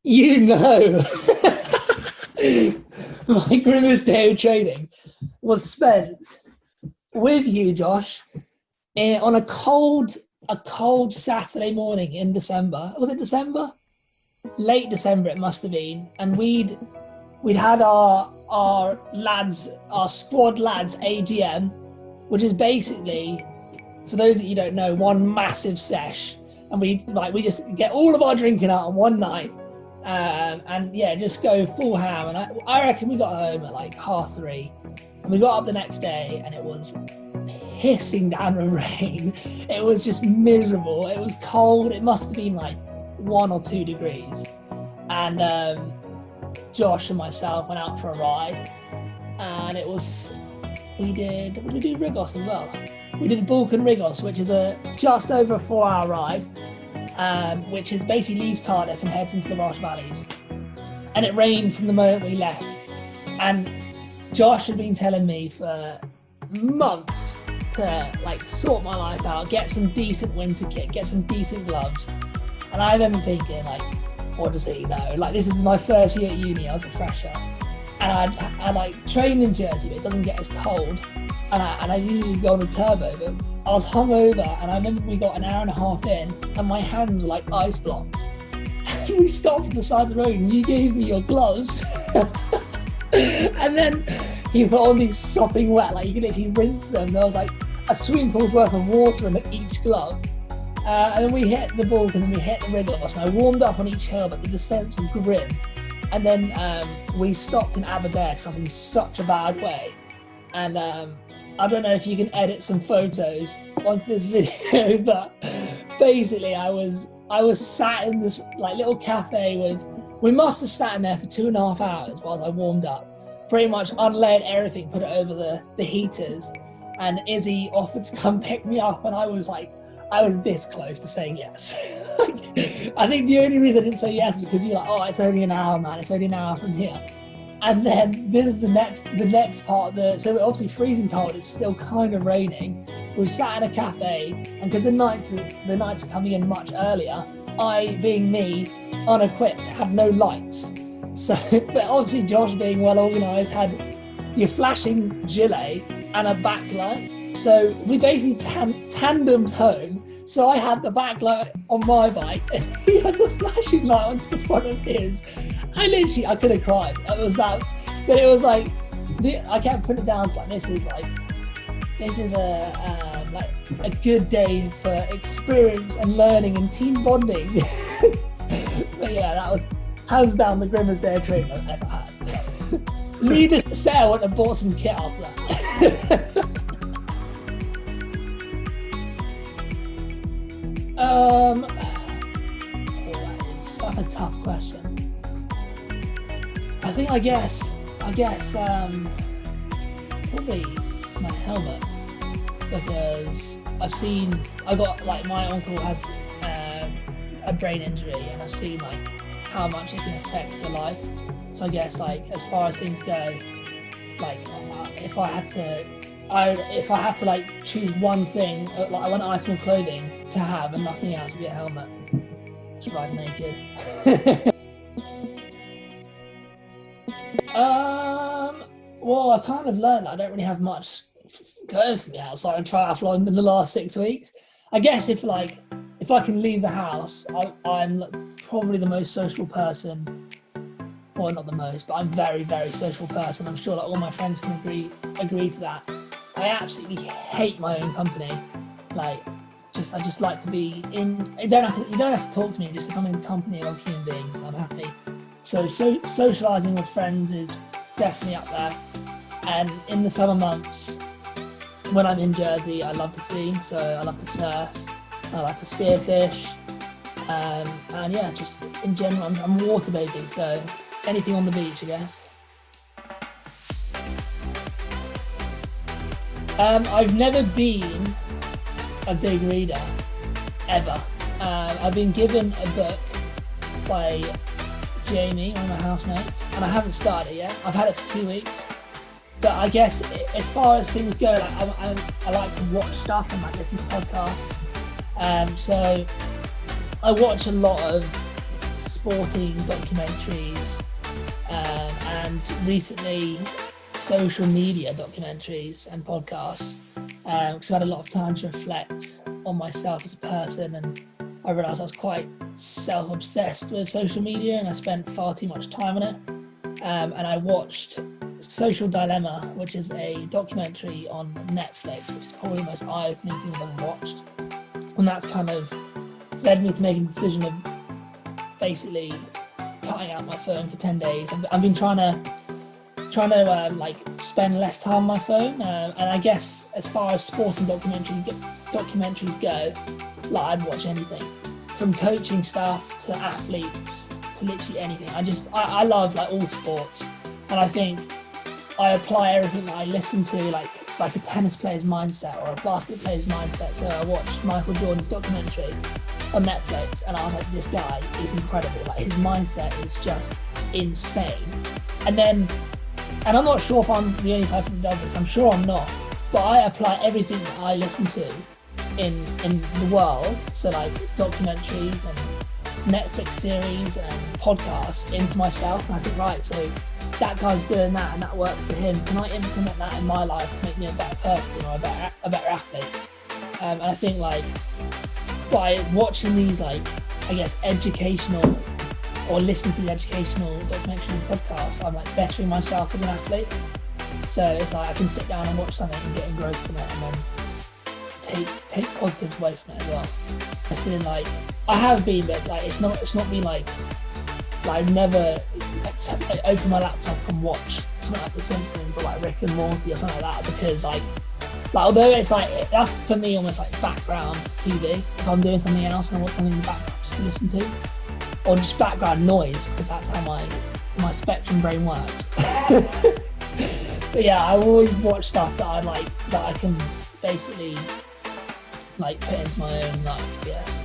You know, my grimmest day of training was spent with you, Josh, on a cold Saturday morning in December. Was it December? Late December it must have been, and we'd had our squad lads AGM, which is basically, for those that you don't know, one massive sesh, and we just get all of our drinking out on one night, and yeah, just go full ham. And I reckon we got home at like 3:30, and we got up the next day, and it was pissing down with rain. It was just miserable. It was cold. It must have been like 1 or 2 degrees, and Josh and myself went out for a ride, and we did Rigos as well. We did Balkan Rigos, which is a just over a 4-hour ride, which is basically leaves Cardiff and heads into the Welsh Valleys. And it rained from the moment we left, and Josh had been telling me for months to like sort my life out, get some decent winter kit, get some decent gloves. And I remember thinking, like, what does he know? Like, this is my first year at uni, I was a fresher. And I like trained in Jersey, but it doesn't get as cold. And I usually go on the turbo, but I was hungover, and I remember we got an hour and a half in, and my hands were like ice blocks. And we stopped at the side of the road, and you gave me your gloves. And then he put on these sopping wet, like you could literally rinse them. There was like a swimming pool's worth of water in each glove. And then we hit the Balkan and we hit the Rigos, and I warmed up on each hill, but the descents were grim. And then we stopped in Aberdare because I was in such a bad way. And I don't know if you can edit some photos onto this video, but basically I was sat in this like little cafe we must have sat in there for 2.5 hours while I warmed up. Pretty much unlayered everything, put it over the heaters, and Izzy offered to come pick me up, and I was this close to saying yes. I think the only reason I didn't say yes is because you're like, oh, it's only an hour, man. It's only an hour from here. And then this is the next part of so obviously freezing cold, it's still kind of raining. We sat in a cafe, and because the nights are coming in much earlier, I, being me, unequipped, had no lights. So, but obviously Josh, being well organised, had your flashing gilet and a backlight. So we basically tandemed home. So I had the backlight on my bike, and he had the flashing light on the front of his. I could have cried. It was that, but it was like, I kept putting it down to like, this is a good day for experience and learning and team bonding. But yeah, that was hands down the grimmest day of training I've ever had. Needless to say, I went and bought some kit after that. That's a tough question. I guess probably my helmet, because I got like, my uncle has a brain injury, and I've seen like how much it can affect your life. So I guess like, as far as things go, like if I had to like choose one thing, like one item of clothing to have and nothing else, would be a helmet. Just ride naked. Well, I kind of learned that I don't really have much going for me outside of triathlon in the last 6 weeks. I guess if I can leave the house, I'm probably the most social person. Well, not the most, but I'm very, very social person. I'm sure that all my friends can agree to that. I absolutely hate my own company. Like, I just like to be in. You don't have to talk to me. Just to come in company of human beings, I'm happy. So socialising with friends is definitely up there. And in the summer months, when I'm in Jersey, I love the sea. So I love to surf. I like to spearfish. And yeah, just in general, I'm a water baby. So anything on the beach, I guess. I've never been a big reader, ever. I've been given a book by Jamie, one of my housemates, and I haven't started it yet. I've had it for 2 weeks. But I guess as far as things go, like, I like to watch stuff and like listen to podcasts. So I watch a lot of sporting documentaries, and recently social media documentaries and podcasts, because I had a lot of time to reflect on myself as a person, and I realised I was quite self-obsessed with social media and I spent far too much time on it. And I watched Social Dilemma, which is a documentary on Netflix, which is probably the most eye-opening thing I've ever watched. And that's kind of led me to making the decision of basically cutting out my phone for 10 days. I've been trying to like spend less time on my phone, and I guess as far as sporting documentaries go, like I'd watch anything from coaching stuff to athletes to literally anything. I love like all sports, and I think I apply everything that I listen to like a tennis player's mindset or a basket player's mindset. So I watched Michael Jordan's documentary on Netflix and I was like, this guy is incredible. Like his mindset is just insane. And I'm not sure if I'm the only person that does this, I'm sure I'm not, but I apply everything that I listen to in the world, so like documentaries and Netflix series and podcasts, into myself, and I think, right, so that guy's doing that and that works for him. Can I implement that in my life to make me a better person or a better athlete? And I think like by watching these like, I guess, educational or listening to the educational documentary podcasts, I'm like bettering myself as an athlete. So it's like I can sit down and watch something and get engrossed in it and then take positives away from it as well. I still like, I have been, but like it's not been like I've never like open my laptop and watch something like The Simpsons or like Rick and Morty or something like that, because like although it's like, that's for me almost like background TV. If I'm doing something else and I want something in the background just to listen to, or just background noise, because that's how my spectrum brain works. But yeah, I always watch stuff that I like, that I can basically like put into my own life, yes.